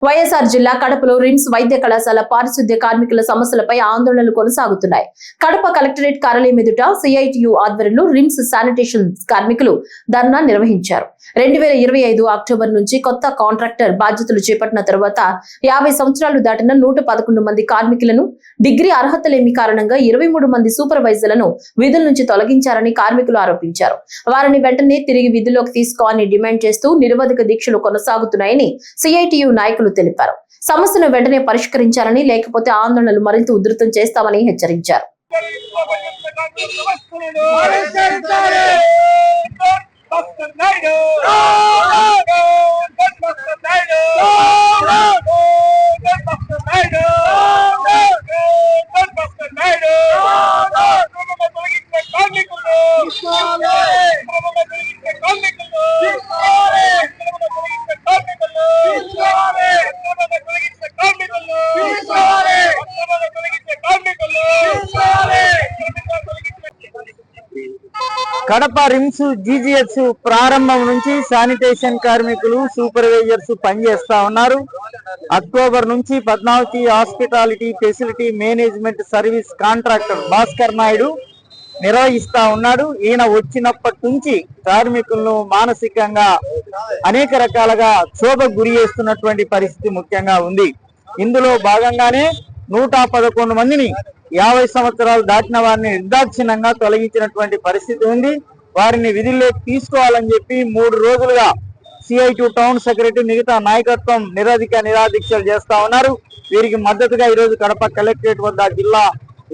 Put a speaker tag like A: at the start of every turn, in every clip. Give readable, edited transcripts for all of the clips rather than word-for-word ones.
A: వైఎస్ఆర్ జిల్లా కడపలో రిమ్స్ వైద్య కళాశాల పారిశుద్ధ్య కార్మికుల సమస్యలపై ఆందోళనలు కొనసాగుతున్నాయి. కడప కలెక్టరేట్ కార్యాలయం ఎదుట సిఐటియు ఆధ్వర్యంలో రిమ్స్ శానిటేషన్ కార్మికులు ధర్నా నిర్వహించారు. 2025 అక్టోబర్ నుంచి కొత్త కాంట్రాక్టర్ బాధ్యతలు చేపట్టిన తర్వాత 50 సంవత్సరాలు దాటిన 111 మంది కార్మికులను డిగ్రీ అర్హత లేమి కారణంగా 23 మంది సూపర్వైజర్లను విధుల నుంచి తొలగించారని కార్మికులు ఆరోపించారు. వారిని వెంటనే తిరిగి విధుల్లోకి తీసుకోవాలని డిమాండ్ చేస్తూ నిరవధిక దీక్షలు కొనసాగుతున్నాయని సిఐటియు నాయకులు తెలిపారు. సమస్యను వెంటనే పరిష్కరించాలని, లేకపోతే ఆందోళనలు మరింత ఉధృతం చేస్తామని హెచ్చరించారు.
B: కడప రిమ్స్ జీజీహెచ్ ప్రారంభం నుంచి శానిటేషన్ కార్మికులు సూపర్వైజర్స్ పనిచేస్తా ఉన్నారు. అక్టోబర్ నుంచి Padmavati hospitality facility management service contractor Bhaskar Naidu నిర్వహిస్తా ఉన్నాడు. ఈయన వచ్చినప్పటి నుంచి కార్మికులను మానసికంగా అనేక రకాలుగా క్షోభకు గురి చేస్తున్నటువంటి పరిస్థితి ముఖ్యంగా ఉంది. ఇందులో భాగంగానే 111 మందిని 50 సంవత్సరాలు దాటిన వారిని నిర్దాక్షిణ్యంగా తొలగించినటువంటి పరిస్థితి ఉంది. వారిని విధుల్లోకి తీసుకోవాలని చెప్పి 3 రోజులుగా సిఐటియు టౌన్ సెక్రటరీ మిగతా నాయకత్వం నిరాదీక్షలు చేస్తా ఉన్నారు. వీరికి మద్దతుగా ఈరోజు కడప కలెక్టరేట్ వద్ద జిల్లా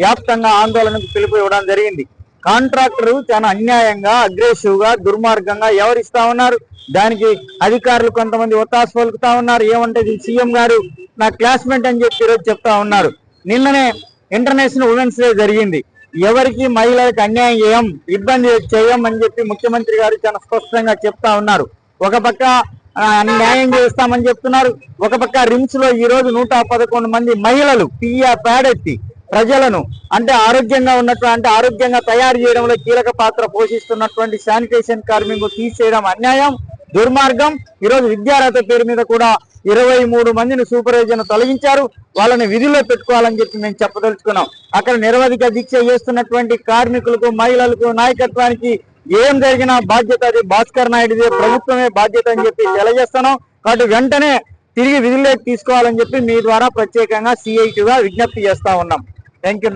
B: వ్యాప్తంగా ఆందోళనకు పిలుపు ఇవ్వడం జరిగింది. కాంట్రాక్టర్ చాలా అన్యాయంగా, అగ్రెసివ్ గా, దుర్మార్గంగా వ్యవహరిస్తా ఉన్నారు. దానికి అధికారులు కొంతమంది ఒత్తాసు పలుకుతా ఉన్నారు. ఏమంటే సీఎం గారు నా క్లాస్మేట్ అని చెప్పి ఈరోజు చెప్తా ఉన్నారు. నిన్ననే ఇంటర్నేషనల్ ఉమెన్స్ డే జరిగింది. ఎవరికి మహిళలకు అన్యాయం చేయం, ఇబ్బంది చేయం అని చెప్పి ముఖ్యమంత్రి గారు చాలా స్పష్టంగా చెప్తా ఉన్నారు. ఒక పక్క న్యాయం చేస్తామని చెప్తున్నారు, ఒక పక్క రిమ్స్ లో ఈ రోజు 111 మంది మహిళలు పేడెత్తి ప్రజలను అంటే ఆరోగ్యంగా తయారు చేయడంలో కీలక పాత్ర పోషిస్తున్నటువంటి శానిటేషన్ కార్మికులు తీసేయడం అన్యాయం, దుర్మార్గం. ఈరోజు విద్యార్హత పేరు మీద కూడా 23 మందిని సూపర్వైజర్ను తొలగించారు. వాళ్ళని విధుల్లో పెట్టుకోవాలని చెప్పి మేము చెప్పదలుచుకున్నాం. అక్కడ నిరవధిక దీక్ష చేస్తున్నటువంటి కార్మికులకు, మహిళలకు, నాయకత్వానికి ఏం జరిగినా బాధ్యత అది భాస్కర్ నాయుడుదే, ప్రభుత్వమే బాధ్యత అని చెప్పి తెలియజేస్తున్నాం. కాబట్టి వెంటనే తిరిగి విధుల్లోకి తీసుకోవాలని చెప్పి మీ ద్వారా ప్రత్యేకంగా సిఐటిగా విజ్ఞప్తి చేస్తా ఉన్నాం. Thank you.